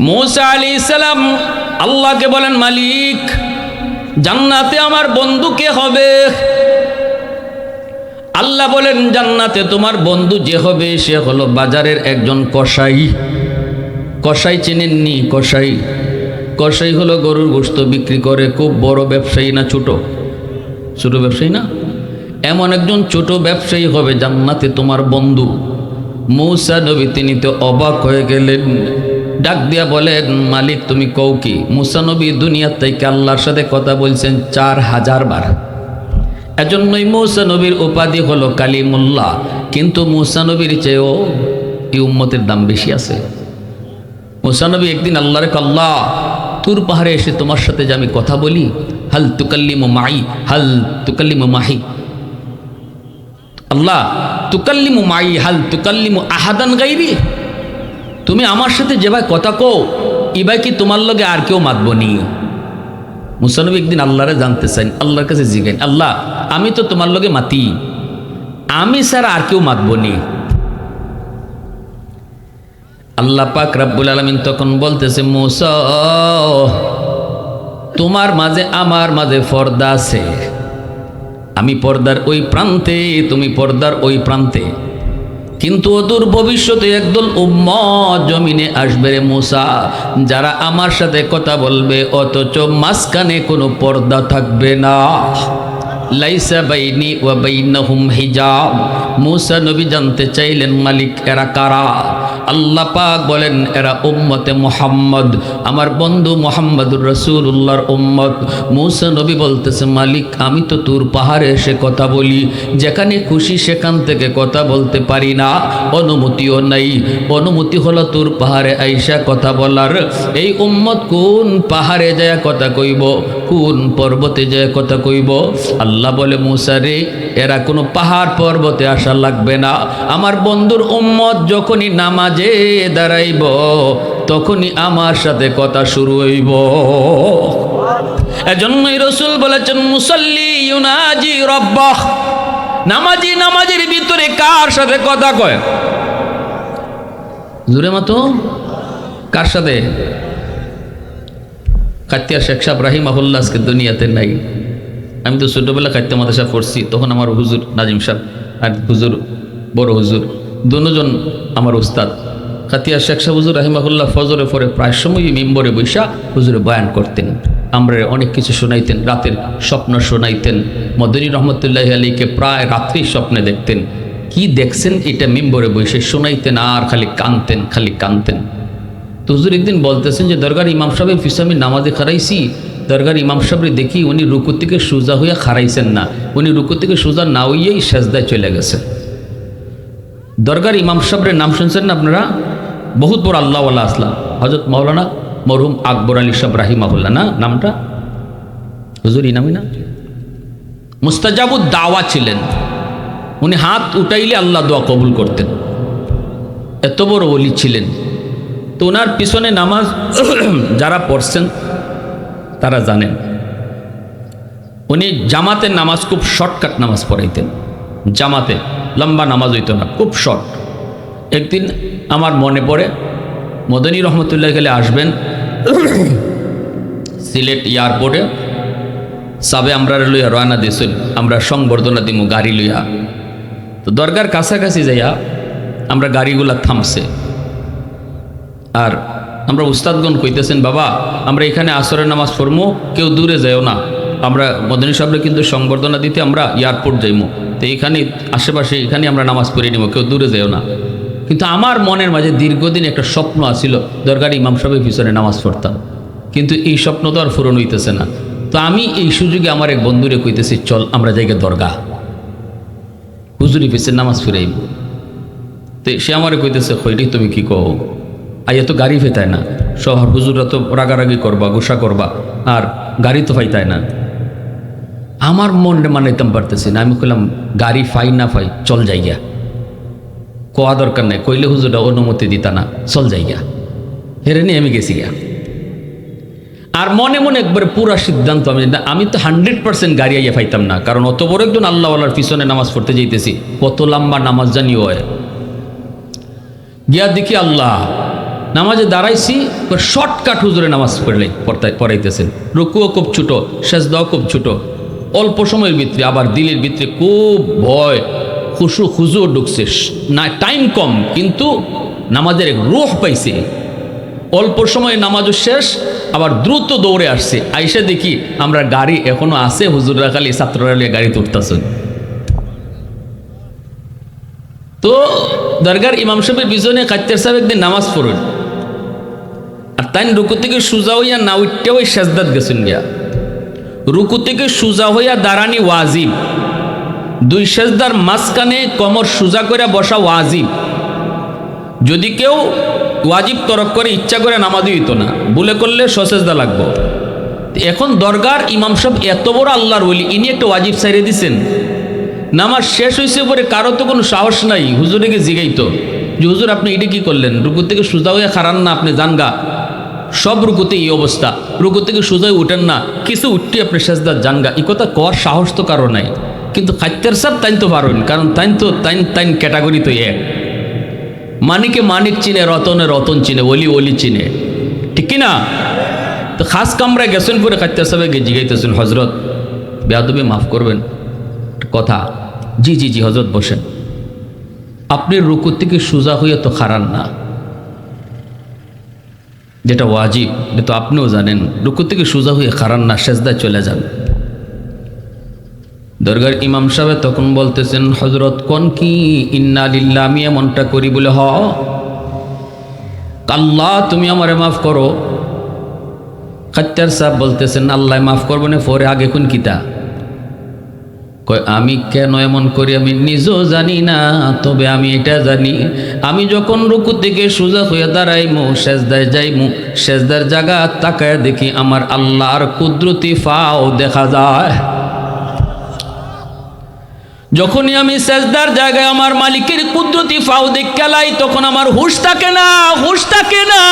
মূসা আলাইহিস সালাম আল্লাহকে বলেন, মালিক জান্নাতে আমার বন্ধু কে হবে? আল্লাহ বলেন, জান্নাতে তোমার বন্ধু যে হবে সে হলো বাজারের একজন কসাই। কসাই চেনেননি? কসাই, কসাই হলো গরুর গোশত বিক্রি করে। খুব বড় ব্যবসায়ী না, ছোট ছোট ব্যবসায়ী না, এমন একজন ছোট ব্যবসায়ী হবে জান্নাতে তোমার বন্ধু। মূসা নবী তিনি তো অবাক হয়ে গেলেন, ডাক দিয়া বলেন, মালিক তুমি কও কি? মূসা নবী দুনিয়ার থেকে আল্লাহর সাথে কথা বলছেন 4000 বার। এজন্যই মূসা নবীর উপাধি হলো কালিমুল্লাহ। কিন্তু মূসা নবীর চেয়েও এই উম্মতের দাম বেশি আছে। মূসা নবী একদিন আল্লাহরে, আল্লাহ তুর পাহাড়ে এসে তোমার সাথে যে আমি কথা বলি, হাল তুকাল্লিমু মাই, হাল তুকাল্লিমু মাহি, আল্লাহ তুকাল্লিমু মাই হাল তুকাল্লিমু আহাদান গাইরি, তুমি আমার সাথে যেভাবে কথা কও ইবাই কি তোমার লগে আর কেউ মাতব নি? মূসা নবী একদিন আল্লাহরে জানতে চান, আল্লাহর কাছে জিজ্ঞেন, আল্লাহ আমি তো তোমার লগে মাতি, আমি ছাড়া আর কেউ মাতব নি? আল্লাহ পাক রব্বুল আলামিন তখন বলতেছে, মূসা তোমার মাঝে আমার মাঝে পর্দা আছে, আমি পর্দার ওই প্রান্তে, তুমি পর্দার ওই প্রান্তে, কিন্তু অদূর ভবিষ্যতে একদল উম্মত জমিনে আসবে রে মূসা, যারা আমার সাথে কথা বলবে অথচ মাঝখানে কোনো পর্দা থাকবে না। লাইসা বাইনি ওয়া বাইনাহুম হিজাব। মূসা নবী জানতে চাইলেন, মালিক এরা কারা? আল্লাহ পাক বলেন, এরা উম্মতে মুহাম্মদ, আমার বন্ধু মুহাম্মদুর রাসূলুল্লাহর উম্মত। মূসা নবী বলতেছে, মালিক আমি তো তুর পাহাড়ে এসে কথা বলি, যেখানে খুশি সেখান থেকে কথা বলতে পারি না, অনুমতিও নাই। অনুমতি হলো তুর পাহাড়ে আইসা কথা বলার। এই উম্মত কোন পাহাড়ে যায় কথা কইব, কোন পর্বতে যায় কথা কইব? আল্লাহ বলে, মূসা রে এরা কোনো পাহাড় পর্বতে আসা লাগবে না, আমার বন্ধুর উম্মত যখনই নামাজে দাঁড়াইব তখনই আমার সাথে কথা শুরু হইব। এজন্যই রাসূল বলেছেন, মুসাল্লি ইউনাজি রাব্বাহ, নামাজি নামাজের ভিতরে কার সাথে কথা কয়? জোরে মতো কার সাথে? কাতিয়া শেখ সাহেব রাহিমাহুল্লাহ আজকে দুনিয়াতে নাই। আমি তো ছোটবেলা কাত্যা মাদ্রাসা পড়ছি, তখন আমার হুজুর নাজিম সাহেব আর হুজুর বড় হুজুর দুজন আমার উস্তাদ। কাতিয়া শেখ সাহেব হুজুর রাহিমাহুল্লাহ ফজরে পরে প্রায় সময়ই মিম্বরে বৈশা হুজুরে বয়ান করতেন, আমরা অনেক কিছু শোনাইতেন, রাতের স্বপ্ন শোনাইতেন। মদনী রহমতুল্লাহি আলাইহিকে প্রায় রাত্রি স্বপ্নে দেখতেন, কি দেখছেন এটা মিম্বরে বসে শোনাইতেন, আর খালি কানতেন, খালি কানতেন। তো হুজুর একদিন বলতেছেন যে দরগার ইমাম সাহেবের পিছনে আমি নামাজে খারাইছি, দরগার ইমাম সাহেবরে দেখি উনি রুকু থেকে সোজা হইয়া খারাইছেন না, উনি রুকু থেকে সোজা না হইয়াই সেজদায় চলে গেছেন। দরগার ইমাম সাহেবের নাম শুনছেন না আপনারা? বহুত বড় আল্লাহওয়ালা আসলাম, হযরত মাওলানা মরহুম আকবর আলী সাহেব রাহিমাহুল্লাহ না নামটা? হুজুর ইনামি না? মুস্তাজাবুদ দাওয়া ছিলেন, উনি হাত উঠাইলে আল্লাহ দোয়া কবুল করতেন, এত বড় ওলি ছিলেন। তো ওনার পিছনে নামাজ যারা পড়ছেন তারা জানেন, উনি জামাতের নামাজ খুব শর্টকাট নামাজ পড়াইতেন, জামাতে লম্বা নামাজ হইতো না, খুব শর্ট। একদিন আমার মনে পড়ে মদনী রহমতুল্লাহ গেলে আসবেন সিলেট এয়ারপোর্টে, সাবে আমরা লইয়া রওনা দিয়েছিল, আমরা সংবর্ধনা দিমু গাড়ি লইয়া। তো দরগার কাছাকাছি যাইয়া আমরা গাড়িগুলা থামছে, আর আমরা উস্তাদগণ কইতেছেন, বাবা আমরা এখানে আসরের নামাজ পড়মু, কেউ দূরে যাইও না, আমরা মদনী সাহেবরা কিন্তু সংবর্ধনা দিতে আমরা এয়ারপোর্ট যাইমু, তো এইখানে আশেপাশে এখানে আমরা নামাজ পড়ে নিব, কেউ দূরে যাইও না। কিন্তু আমার মনের মাঝে দীর্ঘদিন একটা স্বপ্ন আসিল, দরগার ইমাম সাহেবের পিছনে নামাজ পড়তাম, কিন্তু এই স্বপ্ন তো আর পূরণ হইতেছে না। তো আমি এই সুযোগে আমার এক বন্ধুরে কইতেছি, চল আমরা জায়গা দরগা হুজুরি পিছনে নামাজ ফিরাইব। তো সে আমারে কইতেছে, কইলি তুমি কি কও, আইয়া তো গাড়ি ফেতায় না, শহর হুজুরা তো রাগারাগি করবা, গোসা করবা, আর গাড়ি তো ফাইতায় না। আমার মনে মানাইতাম পারতেছি না, আমি কইলাম গাড়ি ফাই না ফাই চল যাইগা, কোয়া দরকার নাই, কইলে হুজুরা অনুমতি দিতা না, চল যাইগা। হেরে নিয়ে আমি গেছি গা। আর মনে মনে একবারে পুরা সিদ্ধান্ত আমি তো 100% গাড়ি আইয়া ফাইতাম না, কারণ অত বড় একজন আল্লাহওয়ালার পিছনে নামাজ পড়তে যাইতেছি, কত লম্বা নামাজ জানি হয়। গিয়া দেখি আল্লাহ, নামাজে দাঁড়াইছি, শর্টকাট হুজুরে নামাজ পড়াইতেছেন। রুকুও খুব ছোট, সেজদাও খুব ছোট, অল্প সময়ের ভিতরে, আবার দিলের ভিতরে খুব ভয়, খুজু ঢুকছে না, টাইম কম কিন্তু নামাজের এক রূহ পাইছে। অল্প সময়ে নামাজও শেষ, আবার দ্রুত দৌড়ে আসছে। আইসা দেখি আমরা গাড়ি এখনো আছে, হুজুররা খালি ছাত্ররা নিয়ে গাড়িতে উঠতেছেন। তো দরগার ইমাম সাহেবের পিছনে কাচ্চার সাহেব একদিন নামাজ পড়েন, আর তাই রুকু থেকে সোজা হইয়া না উঠতে ওই সেজদাত গেছেন গিয়া। রুকু থেকে সোজা হইয়া দাঁড়ানি ওয়াজিব, দুই সেজদার মাঝখানে কমর সোজা করে বসা ওয়াজিব। যদি কেউ ওয়াজিব তরক করে ইচ্ছা করে নামাজই হইতো না, ভুলে করলে সসেজদা লাগবো। এখন দরগার ইমাম সাহেব এত বড় আল্লাহর ওলি, ইনি একটা ওয়াজিব ছাইড়ে দিছেন। নামাজ শেষ হয়েছে পরে কারো তো কোনো সাহস নাই হুজুরকে জিগাইতো যে হুজুর আপনি এটা কি করলেন, রুকু থেকে সোজা হয়ে খারান না, আপনি জানগা। সব রুকুতে এই অবস্থা, রুকু থেকে সোজাই উঠেন না, কিছু উঠতে আপনি সেজদা জানগা। এই কথা কর সাহস তো কারো নাই। কিন্তু খাইতের সাহেব তাইন তো পারেন, কারণ তাইন ক্যাটাগরি তো এক। মানিকে মানিক চিনে, রতনে রতন চিনে, অলি অলি চিনে, ঠিক কিনা? তো খাস কামরায় গেছেন পরে খাইতের সাহেবকে জিগাইতেছেন, হজরত বেয়াদবি মাফ করবেন কথা। জি জি জি হজরত বসেন। আপনি রুকু থেকে সোজা হয়ে তো খারান না, যেটা ওয়াজিব এটা তো আপনিও জানেন। রুকু থেকে সোজা হয়ে খারান না, সেজদায় চলে যান। দরগার ইমাম সাহেব তখন বলতেছেন, হজরত কোন কি? ইন্না লিল্লাহ, আমি এমনটা করি বলে হ, আল্লাহ তুমি আমারে মাফ করো। খাত্তার সাহেব বলতেছেন, আল্লাহ মাফ করবো না, পরে আগে কোন কিতা কয়, আমি কেন এমন করি আমি নিজেও জানি না, তবে আমি এটা জানি, আমি যখন রুকু থেকে সোজা হয়ে দাঁড়াইমু, সেজদায় যাইমু, সেজদার জায়গা তাকায় দেখি আমার আল্লাহর কুদরতি ফাও দেখা যায়। যখনই আমি সেজদার জায়গায় আমার মালিকের কুদরতি ফাও দেখালাই, তখন আমার হুশ থাকে না, হুশ থাকে না।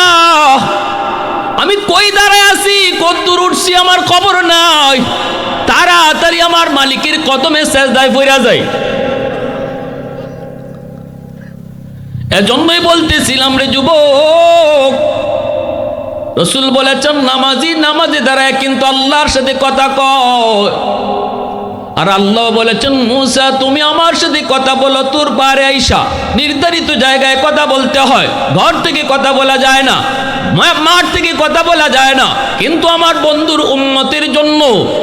আমি কই দাঁড়ায় আছি, কত দূর উঠছি আমার খবর নাই। তাড়াতাড়ি আমার মালিকের কদমে সেজদায় পড়া যায়। এজন্যই বলতেছিলাম রে যুবক, রাসূল বলেছেন নামাজি নামাজে দাঁড়ায় কিন্তু আল্লাহর সাথে কথা কয়। আর আল্লাহ বলেছেন, মুসা তুমি আমার সাথে কথা বলো, তোর পারে আইসা নির্ধারিত জায়গায় কথা বলতে হয়, ঘর থেকে কথা বলা যায় না, মাঠ থেকে কথা বলা যায় না। কিন্তু আমার বন্ধুর উম্মতের জন্য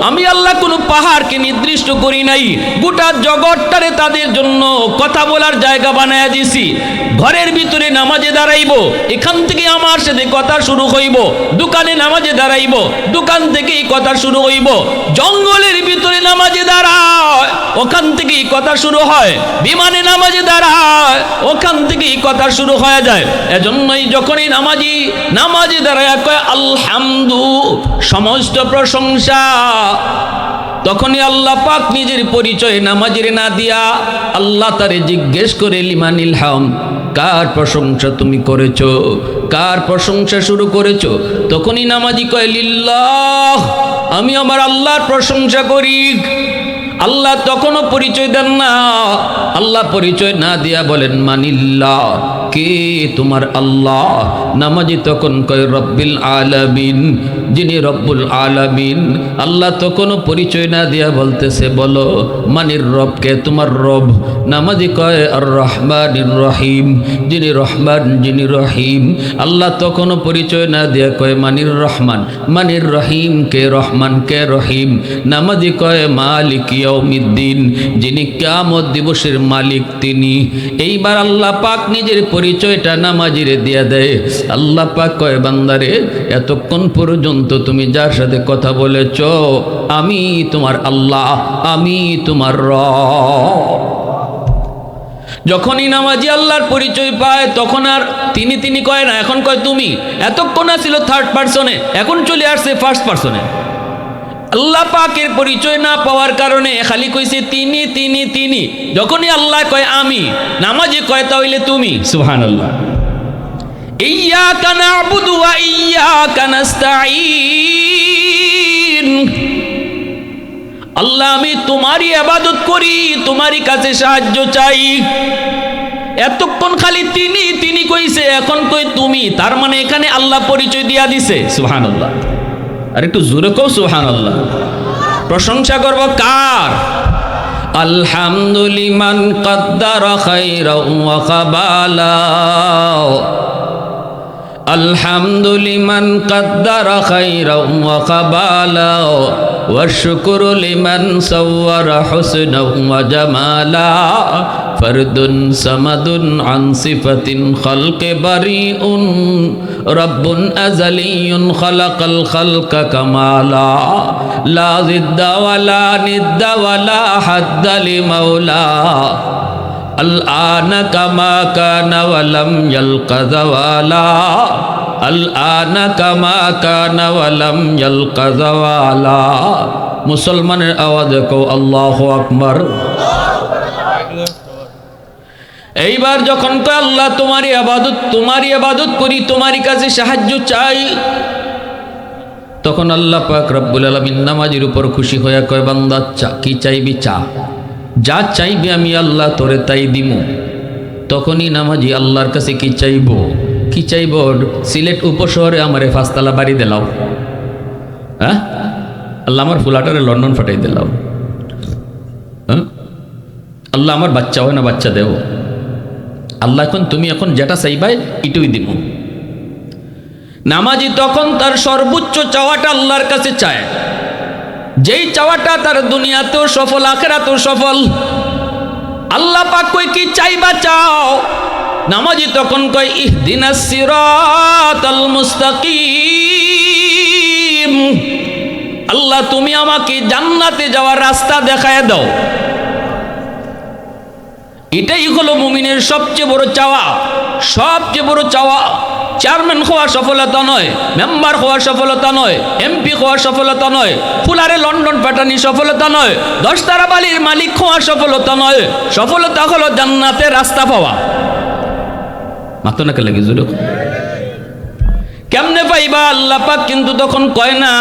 আমি আল্লাহ কোনো পাহাড়কে নির্দিষ্ট করি নাই, গোটা জগৎটারে তাদের জন্য কথা বলার জায়গা বানায় দিছি। ঘরের ভিতরে নামাজে দাঁড়াইব, এখান থেকে আমার সাথে কথা শুরু হইব। দোকানে নামাজে দাঁড়াইব, দোকান থেকেই কথা শুরু হইব। জঙ্গলের ভিতরে নামাজে দাঁড়ায়, ওখান থেকেই কথা শুরু হয়। বিমানে নামাজে দাঁড়ায়, ওখান থেকেই কথা শুরু হয়ে যায়। এজন্যই যখনই নামাজে দাঁড়ায় কয় আলহামদু, সমস্ত প্রশংসা, তখনই আল্লাহ পাক নিজের পরিচয় নামাজের না দিয়া আল্লাহ তারে জিজ্ঞেস করে, লিমানিল হাম, কার প্রশংসা তুমি করেছো, কার প্রশংসা শুরু করেছো? তখনই নামাজি কয় লিল্লাহ, আমি আমার আল্লাহর প্রশংসা করি। আল্লাহ তখনও পরিচয় দেন না, আল্লাহ পরিচয় না দিয়া বলেন মানিল্লাহ, কে তোমার আল্লাহ? নামাজি তখন কয় রব্বিল আলামিন, যিনি রব্বুল আলামিন। আল্লাহ তখনও পরিচয় না দিয়া বলতেছে, বলো মানির রব, কে তোমার রব? নামাজি কয় আর রহমানির রহিম, যিনি রহমান যিনি রহিম। আল্লাহ তখনও পরিচয় না দিয়া কয় মানির রহমান, মানির রহিম, কে রহমান কে রহিম। নামাজি কয় মালিক ইয়াউমিদ্দিন, যিনি কিয়ামত দিবসের মালিক তিনি। এইবার আল্লাহ পাক নিজের পরিচয়টা নামাজিরে দিয়া দেয়। আল্লাহ পাক কয় বান্দারে, এতক্ষণ পর্যন্ত তুমি যার সাথে কথা বলেছ আমি তোমার আল্লাহ, আমি তোমার রব। যখনই নামাজি আল্লাহর পরিচয় পায় তখন আর তিনি কয় না, এখন কয় তুমি। এতক্ষণ ছিল থার্ড পার্সনে, এখন চলে আসছে ফার্স্ট পার্সনে। আল্লাহ পাকের পরিচয় না পাওয়ার কারণে খালি কইছে তিনি। যখনই আল্লাহ কয় আমি, নামাজি কয় তাহলে তুমি। সুবহানাল্লাহ। ইয়্যাকা না'বুদু ওয়া ইয়্যাকা নাস্তাঈন, আল্লাহ আমি তোমারই ইবাদত করি, তোমারই কাছে সাহায্য চাই। এতক্ষণ এতক্ষণ খালি তিনি তিনি কইছে, এখন কই তুমি, তার মানে এখানে আল্লাহ পরিচয় দিয়া দিছে। সুবহানাল্লাহ। আর একটু জোরে কও সুবহানাল্লাহ। প্রশংসা করব কার? আলহামদুলিমান কদ্দারা খায়রাও ওয়া কাবালা, আলহামদুলিমান কদ্দারা খায়রাও ওয়া কাবালা, ওয়া শুকরু লিমান সাওয়ারা হুসনাও ওয়া জামালা, ফরদুন সামাদুন আন সিফাতিন খালকে বারিউন, রব্বুন আযালিয়ুন খালাকাল খালকা কামালা, লা জিদ্দা ওয়ালা নিদ্দা ওয়ালা হাদ্দা লিমাওলা, আল আনা কামা কানা ওয়ালাম ইয়ালকা যাওয়ালা, আল আনা কামা কানা ওয়ালাম ইয়ালকা যাওয়ালা। মুসলমানের আওয়াজে কও আল্লাহু আকবার। এইবার যখন কয় আল্লাহ তোমারই ইবাদত করি, তোমারই কাছে সাহায্য চাই, তখন আল্লাহ পাক রব্বুল আলামিন নামাজের উপর খুশি হয়ে কয় বান্দা চা, কি চাইবি চা, যা চাইবি আমি আল্লাহ তোরে তাই দিমু। তখনই নামাজি আল্লাহর কাছে কি চাইব? সিলেট উপশহরে আমারে 5 তলা বাড়ি দিলাও, হ্যাঁ আল্লাহ আমার ফুলাটারে লন্ডন ফাটাই দিলাও, হ্যাঁ আল্লাহ আমার বাচ্চা হয় না বাচ্চা দেও, আল্লাহ তুমি এখন যেটা চাইবাই এটুই দিব। নামাজি তখন তার সর্বোচ্চ চাওয়াটা আল্লাহর কাছে চায়, যেই চাওয়াটা তার দুনিয়াতেও সফল আখিরাতেও সফল। আল্লাহ পাক কই কি চাইবা চাও, নামাজি তখন কয় ইহদিনাস সিরাতাল মুস্তাকিম, আল্লাহ তুমি আমাকে জান্নাতে যাওয়ার রাস্তা দেখায় দাও। এটাই হলো মুমিনের সবচেয়ে বড় চাওয়া, সবচেয়ে বড় চাওয়া। চেয়ারম্যান হওয়ার সফলতা নয়, মেম্বার হওয়ার সফলতা নয়, এমপি হওয়ার সফলতা নয়, ফুলারে লন্ডন পাঠানি সফলতা নয়, 10 তারা বাড়ির মালিক হওয়ার সফলতা নয়, সফলতা হলো জান্নাতের রাস্তা পাওয়া। মাত্র নাকে লাগে জোরে কেমনে পাইবা? আল্লাহ পাক কিন্তু তখন কয় না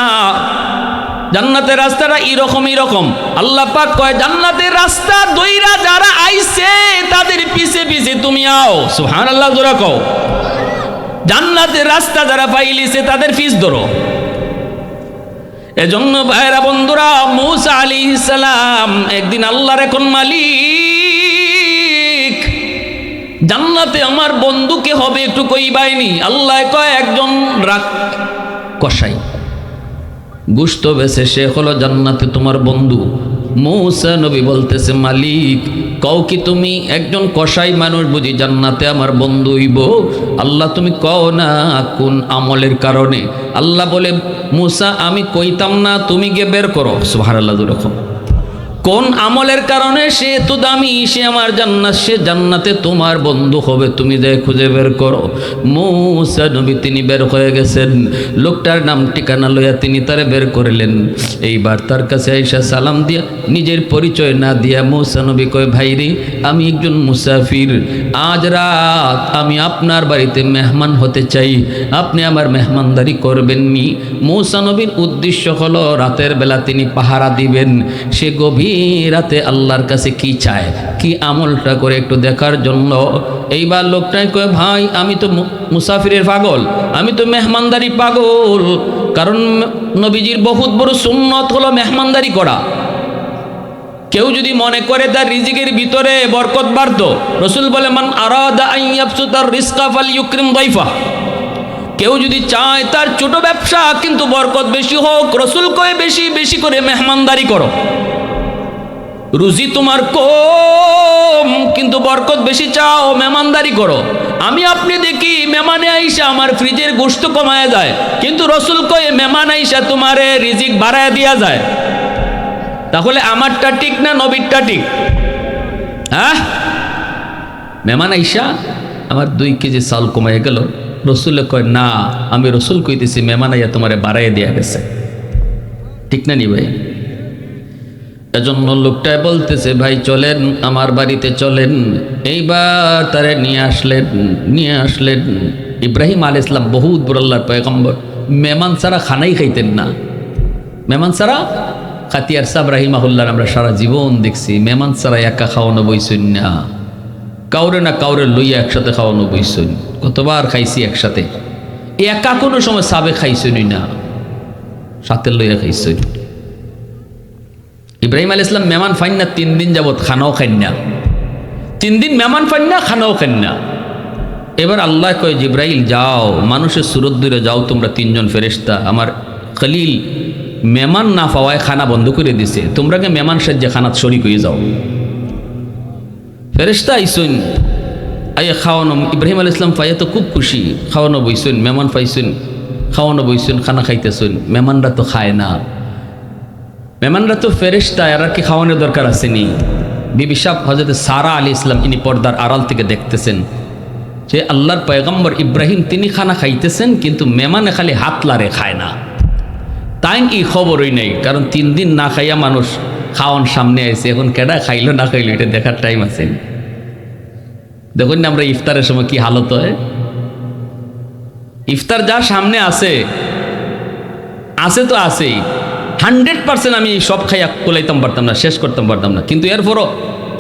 জান্নাতের রাস্তাটা এরকম। আল্লাহ পাক কয় জান্নাতের রাস্তা দইরা যারা আইছে তাদের পিছে পিছে তুমি আও। সুবহানাল্লাহ জোরে কও। জান্নাতের রাস্তা যারা পাইলিছে তাদের পিছ ধরো। এজন্য ভাইরা বন্ধুরা, মূসা আলাইহিস সালাম একদিন আল্লাহর এখন মালিক, জান্নাতে আমার বন্ধুকে হবে একটু কইবাইনি। আল্লাহ কয় একজন রাখ কসাই গুস্ত বেছে সে হলো জান্নাতে তোমার বন্ধু। মূসা নবী বলতেছে মালিক কও কি তুমি একজন কসাই মানুষ বুঝি জান্নাতে আমার বন্ধু হইব? আল্লাহ তুমি কও না কোন আমলের কারণে। আল্লাহ বলে মূসা আমি কইতাম না, তুমি গিয়ে বের করো। সুবহানাল্লাহ দুরকম কোন আমলের কারণে সে তো দামি, সে আমার জান্নাত, সে জান্নাতে তোমার বন্ধু হবে, তুমি যাই খুঁজে বের করো। মূসা নবী তিনি বের হয়ে গেছেন, লোকটার নাম ঠিকানা লইয়া তিনি তারে বের করলেন। এইবার তার কাছে আইসা সালাম দিয়া নিজের পরিচয় না দিয়া মূসা নবী কয় ভাইরে আমি একজন মুসাফির, আজ রাত আমি আপনার বাড়িতে মেহমান হতে চাই, আপনি আমার মেহমানদারি করবেননি। মূসা নবীর উদ্দেশ্য হলো রাতের বেলা তিনি পাহারা দিবেন, সে গভীর রাতে আল্লাহর কাছে কি চায়, কি আমলটা করে একটু দেখার জন্য। এইবার লোকটাই কয় ভাই আমি তো মুসাফিরের পাগল, আমি তো মেহমানদারি পাগল, কারণ নবীজির বহুত বড় সুন্নত হলো মেহমানদারি করা। কেউ যদি মনে করে তার রিজিকের ভিতরে বরকত বাড়ত, রসুল বলে মান আরাদা আন ইয়াবসুতার রিজকা ফালইউকরিম দাইফা, কেউ যদি চায় তার ছোট ব্যবসা কিন্তু বরকত বেশি হোক, রসুল কয় বেশি বেশি করে মেহমানদারি করো। রুজি তোমার কম কিন্তু বরকত বেশি চাও, মেহমানদারি করো। আমি আপনি দেখি মেহমানে আইসা আমার ফ্রিজের গোশত কমায় যায়, কিন্তু রসুল কয়ে মেহমান আইসা তোমারে রিজিক বাড়ায় দিয়া যায়। তাহলে আমারটা ঠিক না নবীরটা ঠিক? হ্যাঁ, মেহমান আইসা আমার 2 কেজি চাল কমায় গেল, রসুলে কয় না আমি রসুল কইতেছি মেহমান আইয়া তোমারে বাড়াই দিয়া গেছে। ঠিক না নি ভাই? এজন্য লোকটাই বলতেছে ভাই চলেন আমার বাড়িতে চলেন। এইবার তারে নিয়ে আসলেন। ইব্রাহিম আলাইহিস সালাম বহুত বড় আল্লাহর পয়গম্বর, মেহমান ছাড়া খানাই খাইতেন না। মেহমান ছাড়া খাতিয়ার সাহেব রাহিমাহুল্লাহ আমরা সারা জীবন দেখছি মেহমান ছাড়া একা খাওয়ানো বইছেন না। কাউরে না কাউরে লইয়া একসাথে খাওয়ানো বইসই, কতবার খাইছি একসাথে, একা কোনো সময় সাবে খাইছই না, সাথে লইয়া খাইছই। ইব্রাহিম আলাইহিস সালাম মেহমান ফাইন না 3 দিন যাবত খানাও খাইন না, 3 দিন মেহমান ফাইন না, খানাও খাইন না। এবার আল্লাহ কয় জিব্রাইল যাও, মানুষের সুরত দূরে যাও, তোমরা 3 জন ফেরেশতা আমার খলিল মেহমান না পাওয়ায় খানা বন্ধ করে দিছে, তোমরাকে মেহমান সাজ্জে খানাত শরীক হয়ে যাও। ফেরেশতা আইসুন, আইয়া খাওয়ানো, ইব্রাহিম আলাইহিস সালাম পাইয়া তো খুব খুশি, খাওয়ানো বইসুন, মেহমান পাইছুন, খাওয়ানো বইসুন, খানা খাইতেছুন। মেহমানরা তো খায় না, মেহমানরা তো ফেরেশতা, আর কি খাওয়ানোর দরকার আসেনি। বিবি সাহেব হযরত সারা আলাইহিস সালাম ইনি পর্দার আড়াল থেকে দেখতেছেন যে আল্লাহর পয়গম্বর ইব্রাহিম তিনি খানা খাইতেছেন, কিন্তু মেহমানে খালি হাত লারে খায় না। তাই এই খবরই নেই, কারণ 3 দিন না খাইয়া মানুষ খাওয়ান সামনে আইছে, এখন কেডা খাইলো না খাইলো এটা দেখার টাইম আছে। দেখুন না আমরা ইফতারের সময় কি হালত হয়, ইফতার যার সামনে আছে তো আছেই, 100% আমি সব খাইয়া কোলাইতাম পারতাম না, শেষ করতাম পারতাম না, কিন্তু এরপরও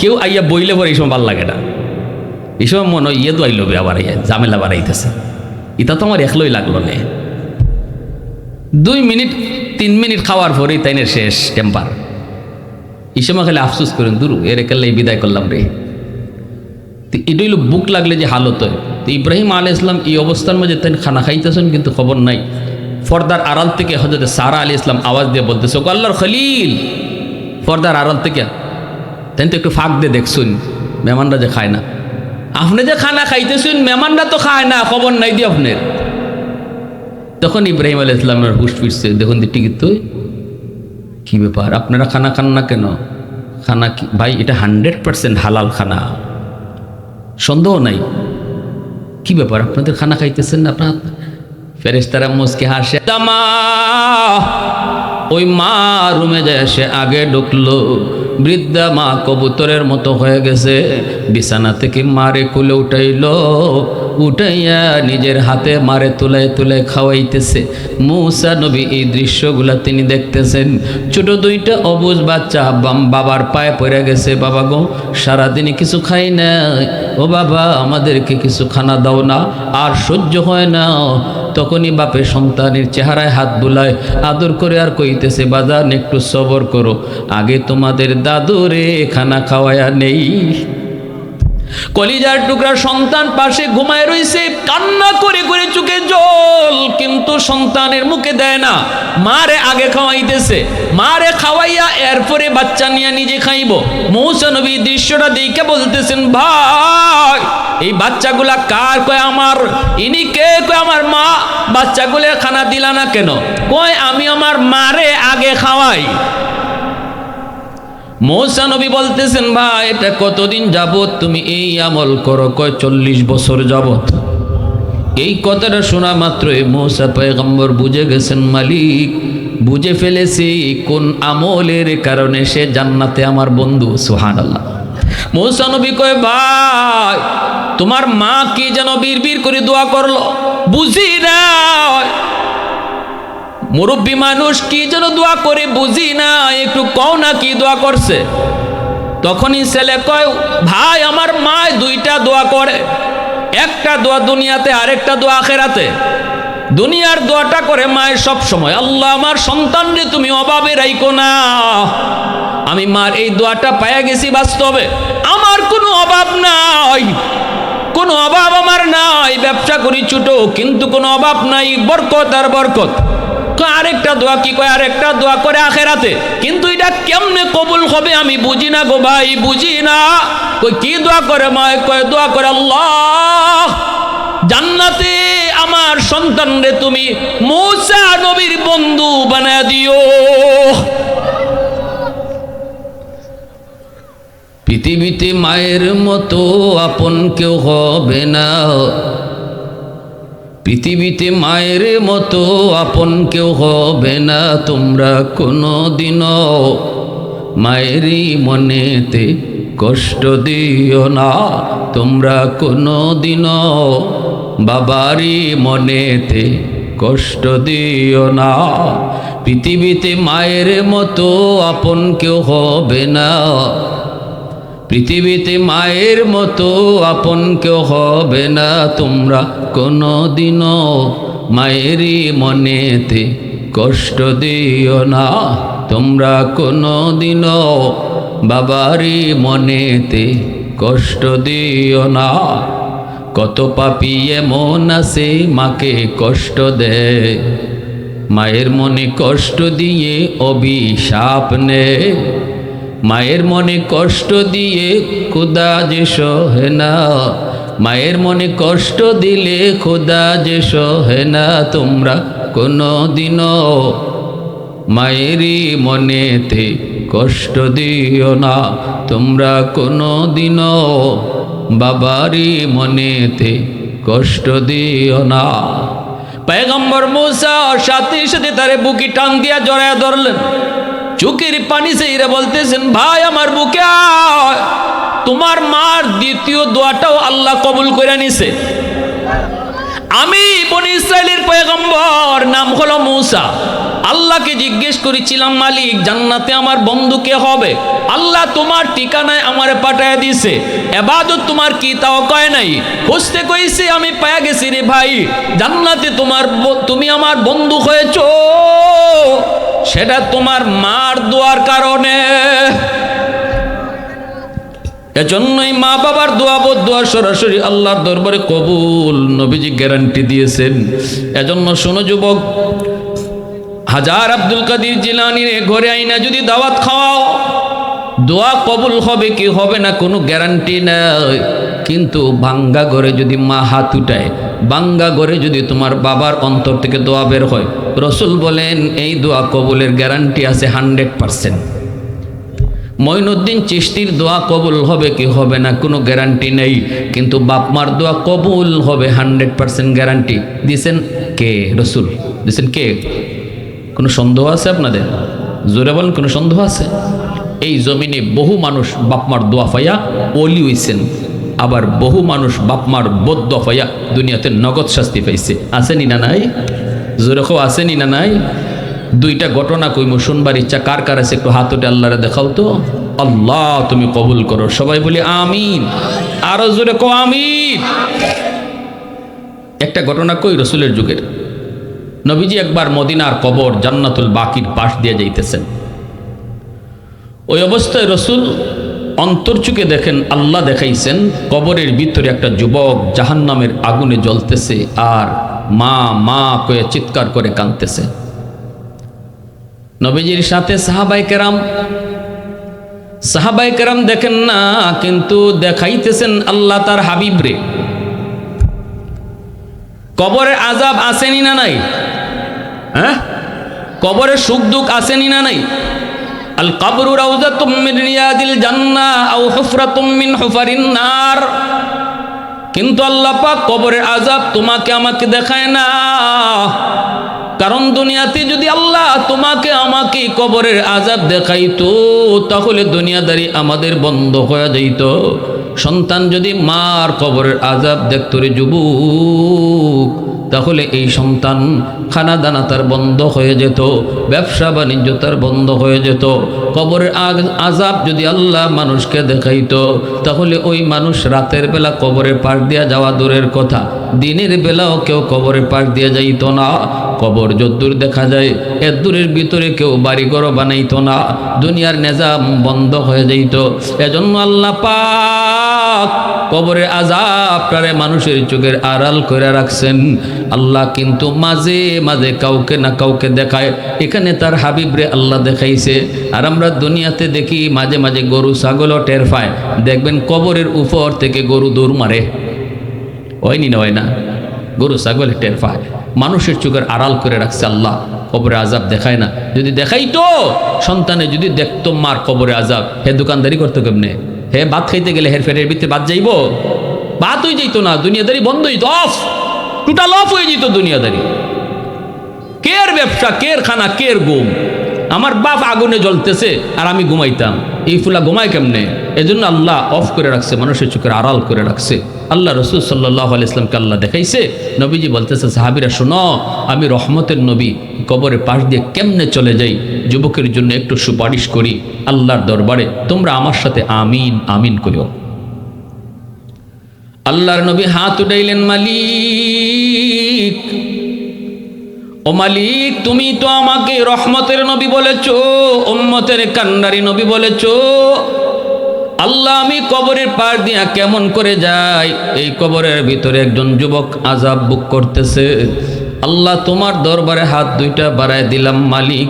কেউ আইয়া বইলে পরে এই সময় ভাল লাগে না, এই সময় মনে হয় ইয়ে তো আইলো আবার ঝামেলা বাড়াইতেছে, এটা তো আমার একলোই লাগলো না। 2 মিনিট 3 মিনিট খাওয়ার পরেই তাইনের শেষ টেম্পার, এই সময় খালি আফসোস করেন দূর এর একালে বিদায় করলাম রে। তো এটা হইল বুক লাগলে যে হালত হয়। তো ইব্রাহিম আলাইহিস সালাম এই অবস্থার মধ্যে তাই খানা খাইতেছেন, কিন্তু খবর নাই। পর্দার আড়াল থেকে হযরত সারা আলাইহিস সালাম আওয়াজ দিয়ে বলতেছে, ও আল্লাহর খলিল, পর্দার আড়াল থেকে তাই তো একটু ফাঁক দিয়ে দেখছুন, মেহমানরা যে খায় না, আপনি যে খানা খাইতেছেন মেহমানরা তো খায় না, খবর নাই দিয়ে আপনার। তখন ইব্রাহিম আলাইহিস সালামের হুশ ফিরছে, দেখুন টিকিট তো কি ব্যাপার, আপনারা খানা খান না কেন? খানা কি ভাই, এটা 100% হালাল খানা, সন্দেহ নাই, কি ব্যাপার আপনাদের খানা খাইতেছেন না? আপনার ফেরেশতারা মুস্কি হাসে। ওই মা রুমে যায়, সে আগে ঢুকলো, বৃদ্ধা মা কবুতরের মতো হয়ে গেছে, বিছানা থেকে মারে কুলে উঠাইয়া নিজের হাতে মারে তুলায় তুলায় খাওয়াইতেছে। মূসা নবী এই দৃশ্যগুলা তিনি দেখতেছেন। ছোট 2টা অবুঝ বাচ্চা বাবার পায়ে পড়ে গেছে, বাবা গো সারাদিনে কিছু খাই না, ও বাবা আমাদেরকে কিছু খানা দাও না, আর সহ্য হয় না। তখনই বাপে সন্তানের চেহারায় হাত বুলায় আদর করে আর কইতেছে, বাজান একটু সবর করো, আগে তোমাদের দাদুরে খানা খাওয়ায়া নেই। কলিজার টুকরা সন্তান পাশে ঘুমায় রইছে, কান্না করে করে চোখে জল, কিন্তু সন্তানের মুখে দেয় না, মারে আগে খাওয়াইতেছে, মারে খাওয়াইয়া এরপরে বাচ্চা নিয়ে নিজে খাইব। মূসা নবী দৃশ্যটা দেখে বলতেছেন, ভাই এই বাচ্চাগুলা কার? কয় আমার। ইনি কে? কয় আমার মা। বাচ্চাগুলো খানা দিলা না কেন? কয় আমি আমার মারে আগে খাওয়াই। মূসা নবী বলতেছেন, ভাই এটা কতদিন যাবত তুমি এই আমল করো? কয় 40 বছর যাবত। এই কথাটা শোনা মাত্রই মূসা পয়গম্বর বুঝে গেছেন, মালিক বুঝে ফেলেছি কোন আমলের কারণে সে জান্নাতে আমার বন্ধু। সুবহানাল্লাহ। মূসা নবী কয়, ভাই তোমার মা কি যেন বিড়বিড় করে দোয়া করলো, বুঝি না। মুরব্বী মানুষ কি যেন দোয়া করে বুঝি না, একটু কও না কি দোয়া করছে। তখনই ছেলে কয়, ভাই আমার মা 2টা দোয়া করে, একটা দোয়া দুনিয়াতে, আরেকটা দোয়া আখেরাতে। দুনিয়ার দোয়াটা করে মায়ের সব সময়, আল্লাহ আমার সন্তান রে তুমি অভাবে রাইকো না। আমি মার এই দোয়াটা পাইয়া গেছি বাস্তবে, আমার কোনো অভাব নাই, কোনো অভাব আমার নাই, ব্যবসা করি ছোট কিন্তু কোনো অভাব নাই, বরকত আর বরকত। আরেকটা দোয়া কি কয়, আরেকটা দোয়া করে আখেরাতে, কিন্তু এটা কেমনে কবুল হবে আমি বুঝি না গো ভাই, বুঝি না। কই কি দোয়া করে মায়? কয় দোয়া করে, আল্লাহ জান্নাতে আমার সন্তান রে তুমি মূসা নবীর বন্ধু বানায় দিও। পৃথিবীতে মায়ের মতো আপন কেউ হবে না, পৃথিবীতে মায়ের মতো আপন কেউ হবে না। তোমরা কোনো দিনও মায়েরই মনেতে কষ্ট দিও না, তোমরা কোনো দিনও বাবারই মনেতে কষ্ট দিও না। পৃথিবীতে মায়ের মতো আপন কেউ হবে না, পৃথিবীতে মায়ের মতো আপন কেউ হবে না তোমরা কোনো দিনও, মায়েরই মনেতে কষ্ট দিও না তোমরা কোনো দিনও, বাবারই মনেতে কষ্ট দিও না। কত পাপী এমন আছে মাকে কষ্ট দেয়, মায়ের মনে কষ্ট দিয়ে অভিশাপ নেয়। মায়ের মনে কষ্ট দিয়ে খোদা যে সহে না, মায়ের মনে কষ্ট দিলে খোদা যে সহে না তোমরা কোনো দিনও, মায়েরই মনেতে কষ্ট দিও না তোমরা কোনো দিনও, বাবারই মনেতে কষ্ট দিও না। পয়গম্বর মূসা সাথে সাথে তারে বুকে টান দিয়া জড়ায় ধরলেন, চোখের পানি সেইরে বলতেছেন, ভাই আমার বুকে আয়। তোমার মার দ্বিতীয় দোয়াটাও আল্লাহ কবুল করে নিছে। আমি বনি ইসরাইলের পয়গম্বর, নাম হলো মূসা। আল্লাহকে জিজ্ঞেস করেছিলাম, মালিক জান্নাতে আমার বন্ধু কে হবে? আল্লাহ তোমার ঠিকানায় আমারে পাঠায় দিছে। এবাদত তোমার কি তাও কয় নাই, খুঁজতে কইছে আমি পায়া গেছি রে ভাই। জান্নাতে তুমি আমার বন্ধু হয়েছো, সেটা তোমার মার দোয়ার কারণে। এজন্যই মা বাবার দোয়া সরাসরি আল্লাহর দরবারে কবুল, নবীজি গ্যারান্টি দিয়েছেন। এজন্য শোনো যুবক, হাজার আব্দুল কাদের জিলানীর ঘরে আইনা যদি দাওয়াত খাওয়াও, দোয়া কবুল হবে কি হবে না কোনো গ্যারান্টি নাই। কিন্তু ভাঙ্গা ঘরে যদি মা হাত উঠায়, ভাঙ্গা ঘরে যদি তোমার বাবার অন্তর থেকে দোয়া বের হয়, রসুল বলেন এই দোয়া কবুলের গ্যারান্টি আছে 100%। মঈনুদ্দিন চিশতির দোয়া কবুল হবে কি হবে না কোনো গ্যারান্টি নেই, কিন্তু বাপমার দোয়া কবুল হবে 100% গ্যারান্টি দিয়েছেন কে? রসুল দিয়েছেন কে? কোনো সন্দেহ আছে আপনাদের? জোরে বলেন, কোনো সন্দেহ আছে? এই জমিনে বহু মানুষ বাপমার দোয়া পাইয়া ওলি হইছেন, আবার বহু মানুষ বাপমার বদ্দোয়া পাইয়া দুনিয়াতে নগদ শাস্তি পাইছে। আসেনি না নাই? জোরে খো আসেনি না নাই? দুইটা ঘটনা কইমু, শুনবার ইচ্ছা কার কার আছে একটু হাত উঠে আল্লাহরে দেখাও তো। আল্লাহ তুমি কবুল করো, সবাই বলি আমিন। আরো জোরে কো আমিন। একটা ঘটনা কই রসুলের যুগের। নবীজি একবার মদিনার কবর জান্নাতুল বাকির পাশ দিয়ে যাইতেছেন। ওই অবস্থায় রসুল অন্তর্চুকে দেখেন, আল্লাহ দেখাইছেন কবরের ভিতরে একটা যুবক জাহান্নামের আগুনে জ্বলতেছে আর মা মা কয়ে চিৎকার করে কাঁদতেছে। নবীজির সাথে সাহাবায়ে কেরাম দেখেন না, কিন্তু দেখাইতেছেন আল্লাহ তার হাবিব রে। কবরের আযাব আসেনি না নাই? হ্যাঁ, কবরের সুখ দুঃখ আসেনি না নাই? আল কবরু রাউযাতুম মিন রিয়াদিল জান্নাহ আও হুফরাতুম মিন হুফারিন নার। কিন্তু আল্লাহ পাক কবরের আযাব তোমাকে আমাকে দেখায় না, কারণ দুনিয়াতে যদি আল্লাহ তোমাকে আমাকে কবরের আযাব দেখাইতো, তাহলে দুনিয়াদারি আমাদের বন্ধ হয়ে যাইত। সন্তান যদি মার কবরের আযাব দেখতো রে যুবক, তাহলে এই সন্তান খানা দানা তার বন্ধ হয়ে যেত, ব্যবসা বাণিজ্য তার বন্ধ হয়ে যেত। কবরের আযাব যদি আল্লাহ মানুষকে দেখাইতো, তাহলে ওই মানুষ রাতের বেলা কবরের পাশ দিয়া যাওয়া দূরের কথা, দিনের বেলাও কেউ কবরের পাশ দিয়ে যাইতো না। কবর যদ্দূর দেখা যায় এর দূরের ভিতরে কেউ বাড়িঘর বানাইতো না, দুনিয়ার নিজাম বন্ধ হয়ে যাইত। এজন্য আল্লাহ পাক কবরের আযাবটারে মানুষের চোখের আড়াল করে রাখছেন। আল্লাহ কিন্তু মাঝে মাঝে কাউকে না কাউকে দেখায়। এখানে তার হাবিবরে আল্লাহ দেখাইছে। আর আমরা দুনিয়াতে দেখি মাঝে মাঝে গরু ছাগলও টের পায়। দেখবেন কবরের উপর থেকে গরু দৌড় মারে, হয়নি না হয় না? গরু ছাগলে টের পায়, মানুষের চোখের আড়াল করে রাখছে আল্লাহ, কবরে আযাব দেখায় না। যদি দেখাইতো, সন্তানে যদি দেখতো মার কবরে আযাব, হে দোকানদারি করতো কেমনে? হে ভাত খাইতে গেলে হের ফেরের ভিতরে ভাত যাইব? ভাত হয়ে যাইতো না, দুনিয়াদারি বন্ধ হইতো, অফ, টোটাল অফ হয়ে যেত দুনিয়াদারি। কের ব্যবসা, কের খানা, কের ঘুম। আমার বাপ আগুনে জ্বলতেছে আর আমি ঘুমাইতাম, এই ফুলা ঘুমায় কেমনে? এজন্য আল্লাহ অফ করে রাখছে, মানুষের চোখের আড়াল করে রাখছে। আল্লাহ রসুল সাল্লাল্লাহু আলাইহি ওয়াসাল্লামকে আল্লাহ দেখাইছে। নবীজি বলতেছে, সাহাবীরা শোনো, আমি রহমতের নবী, কবরের পাশ দিয়ে কেমনে চলে যাই। যুবকের জন্য একটু সুপারিশ করি আল্লাহর দরবারে, তোমরা আমার সাথে আমিন আমিন করিও। আল্লাহর নবী হাত উঠাইলেন, মালিক, ও মালিক, তুমি তো আমাকে রহমতের নবী বলেছো, উম্মতের কান্নারি নবী বলেছো। আল্লাহ, আমি কবরের পার দিয়া কেমন করে যাই? এই কবরের ভিতরে একজন যুবক আযাব ভোগ করতেছে। আল্লাহ, তোমার দরবারে হাত দুইটা বাড়ায় দিলাম, মালিক,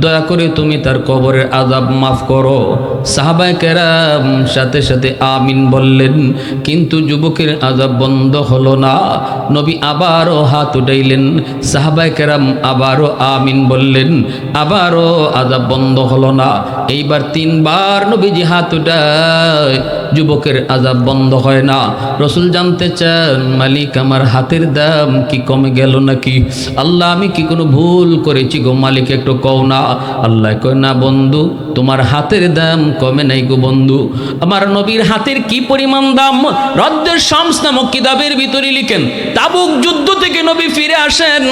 দয়া করে তুমি তার কবরের আযাব মাফ করো। সাহাবায়ে কেরাম সাথে সাথে আমিন বললেন, কিন্তু যুবকের আযাব বন্ধ হলো না। নবী আবারও হাত উঠাইলেন, সাহাবায়ে কেরাম আবারও আমিন বললেন, আবারও আযাব বন্ধ হলো না। এইবার 3 বার নবীজি হাত উঠায়, যুবকের আযাব বন্ধ হয় না। রসুল জানতে চান, মালিক, আমার হাতের দাম কি কমে গেল নাকি? আল্লাহ, আমি কি কোনো ভুল করেছি গো মালিক, একটু কও না। আল্লাহ কয়, না বন্ধু, তোমার হাতের দাম কমে নাই গো বন্ধু। আমার নবীর হাতের কি পরিমাণ দাম, রদ্দের শামস নামক কিতাবের ভিতরে লিখেন। তাবুক যুদ্ধ থেকে নবী ফিরে আসেন,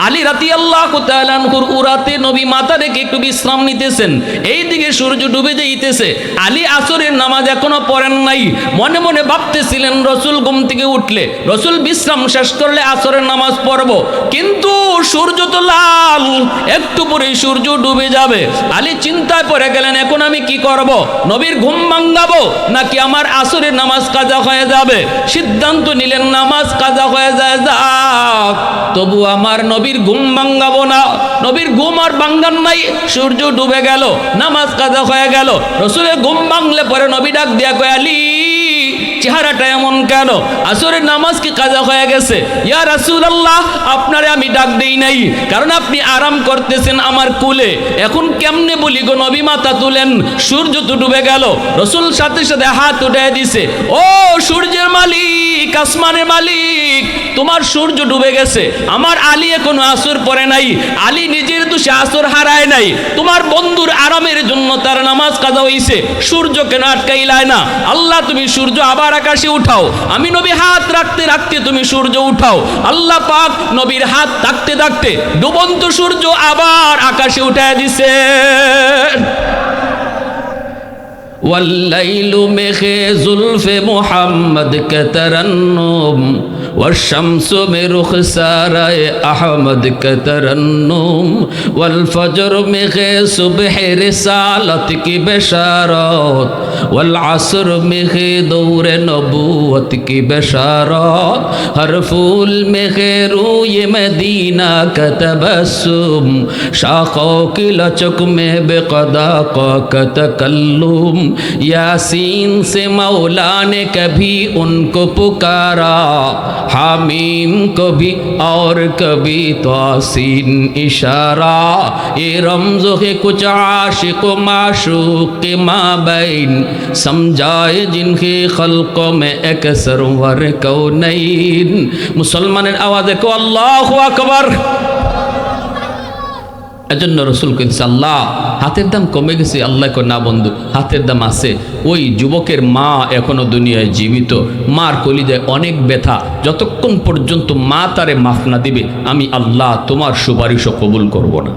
আলী রাদিয়াল্লাহু তাআলা আনহুর উরাতে নবী মাথা রেখে একটু বিশ্রাম নিতেছেন। এইদিকে সূর্য ডুবে যাইতেছে। আলী আসরের নামাজ এখনো পড়েন নাই, মনে মনে ভাবতেছিলেন রসুল ঘুম থেকে উঠলে, রসুল বিশ্রাম শেষ করলে আসরের নামাজ পড়ব, কিন্তু সূর্য তো লাল, একটু পরে সূর্য ডুবে যাবে। আলী চিন্তায় পড়ে গেলেন, এখন আমি কি করব? নবীর ঘুম ভাঙাবো নাকি আমার আসরের নামাজ কাজা হয়ে যাবে? সিদ্ধান্ত নিলেন নামাজ কাজা হয়ে যায় যাক, তবু আমার নবীর ঘুম ভাঙাবো না। নবীর ঘুম আর ভাঙান নাই, সূর্য ডুবে গেল, নামাজ কাজা হয়ে গেল। রসুলের ঘুম ভাঙলে পরে নবী ডাক দিয়া কয়, আলী, চেহারাটা এমন কেন? আসরের নামাজ কি কাজা হয়ে গেছে? ইয়া রাসূলুল্লাহ, আপনারে আমি ডাক দেই নাই, কারণ আপনি আরাম করতেছেন আমার কুলে। এখন কেমনে বলি গো নবী? মাথা তুলেন, সূর্য তো ডুবে গেল। রসুল সাথে সাথে হাত উঠায় দিছে, ও সূর্যের মালিক, আসমানের মালিক, তোমার সূর্য ডুবে গেছে, আমার আলী এখনো আসর পড়ে নাই। আলী নিজের দোষে আসর হারায় নাই, তোমার বন্ধুর আরামের জন্য তার নামাজ কাজা হইছে, সূর্য কেন আটকাইলায় না? আল্লাহ, তুমি সূর্য আবার আকাশে উঠাও। আমি নবী হাত রাখতে রাখতে তুমি সূর্য উঠাও। আল্লাহ পাক নবীর হাত থাকতে থাকতে ডুবন্ত সূর্য আবার আকাশে উঠায় দিছে। والليل مخي زلف محمد كترنم والشمس برخسار أحمد كترنم والفجر مخي صبح رسالت کی بشارت والعصر مخي دور نبوت کی بشارت ہر پھول مخي روی مدینہ کا تبسم شاخوں کی لچک میں بقضا کا تکلم यासीन से मौला ने कभी उनको पुकारा हामीम को भी और कभी तासीन इशारा ये रमज़ो है कुछ आशिक व माशूक के माबैन समझाए जिनके खल्क़ों में अक्सर वर कौनैन। मुसलमाনের आवाज़े को अल्लाहु আকবার। এজন্য রসুল কইছে, আল্লাহ, হাতের দাম কমে গেছে। আল্লাহ কয়, না বন্ধু, হাতের দাম আছে। ওই যুবকের মা এখনো দুনিয়ায় জীবিত, মার কলিজায় অনেক ব্যথা। যতক্ষণ পর্যন্ত মা তারে মাফ না দিবে, আমি আল্লাহ তোমার সুপারিশও কবুল করব না।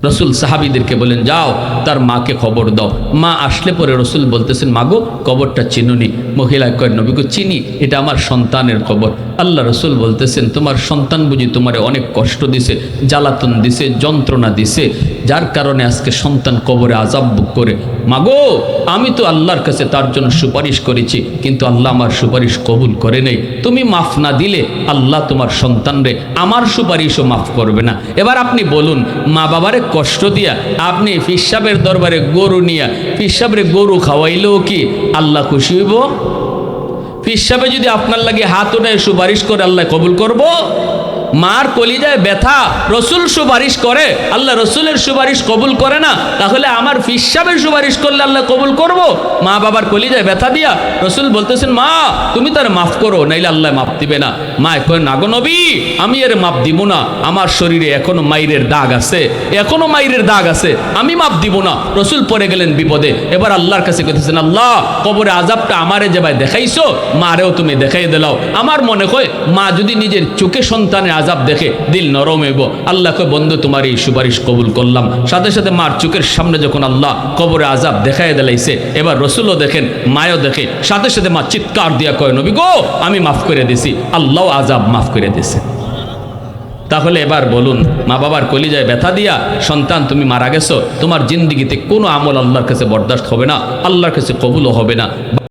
রসুল সাহাবীদেরকে বলেন, যাও তার মাকে খবর দাও। মা আসলে পরে রসুল বলতেছেন, মাগো, কবরটা চিনুনি? মহিলা কয়, নবী গো, চিনি, এটা আমার সন্তানের কবর। আল্লাহ রসুল বলতেছেন, তোমার সন্তান বুঝি তোমারে অনেক কষ্ট দিছে, জ্বালাতন দিছে, যন্ত্রণা দিছে, যার কারণে আজকে সন্তান কবরে আযাব ভোগ করে। মাগো, আমি তো আল্লাহর কাছে তার জন্য সুপারিশ করেছি, কিন্তু আল্লাহ আমার সুপারিশ কবুল করে নেই। তুমি মাফ না দিলে আল্লাহ তোমার সন্তানরে আমার সুপারিশও মাফ করবে না। এবার আপনি বলুন, মা বাবারে কষ্ট দিয়া আপনি ফিসাবের দরবারে গরু নিয়া ফিসাবরে গরু খাওয়াইলেও কি আল্লাহ খুশি হইব? ফিসাবে যদি আপনার লাগে হাত উঠায় সুপারিশ করে, আল্লাহ কবুল করব? মার কলিজায় ব্যথা, রসুল সুপারিশ করে, আল্লাহ রসুলের সুপারিশ কবুল করে না, তাহলে আমার ফিসাবের সুপারিশ করলে আল্লাহ কবুল করব? মা বাবার কলিজায় ব্যথা দিয়া রসুল বলতেছেন, মা তুমি তার মাফ করো, নাইলে আল্লাহ মাফ দিবে না। মা কয়, না গো নবী, আমি এর মাফ দিব না, আমার শরীরে এখনো মাইরের দাগ আছে, এখনো মাইরের দাগ আছে, আমি মাফ দিব না। রসুল পড়ে গেলেন বিপদে। এবার আল্লাহর কাছে কইতেছেন, আল্লাহ, কবরে আযাবটা আমারে যে ভাই দেখাইছো, মারেও তুমি দেখাই দিলাও। আমার মনে হয় মা যদি নিজের চোখে সন্তানের আজাব দেখে দিল নরম হইব। আল্লাহকে বন্ধু তোমার এই সুপারিশ কবুল করলাম। সাথে সাথে মার চোখের সামনে যখন আল্লাহ কবরে আজাব দেখাই দিলাইছে, এবার রসুলও দেখেন, মায়ও দেখে, সাথে সাথে মা চিৎকার দিয়া কয়, নবী গো আমি মাফ করে দিছি, আল্লাহ আজাব মাফ করে দিছে। তাহলে এবার বলুন, মা বাবার কলিজায় ব্যথা দিয়া সন্তান তুমি মারা গেছো, তোমার জিন্দিগিতে কোনো আমল আল্লাহর কাছে বরদাস্ত হবে না, আল্লাহর কাছে কবুলও হবে না।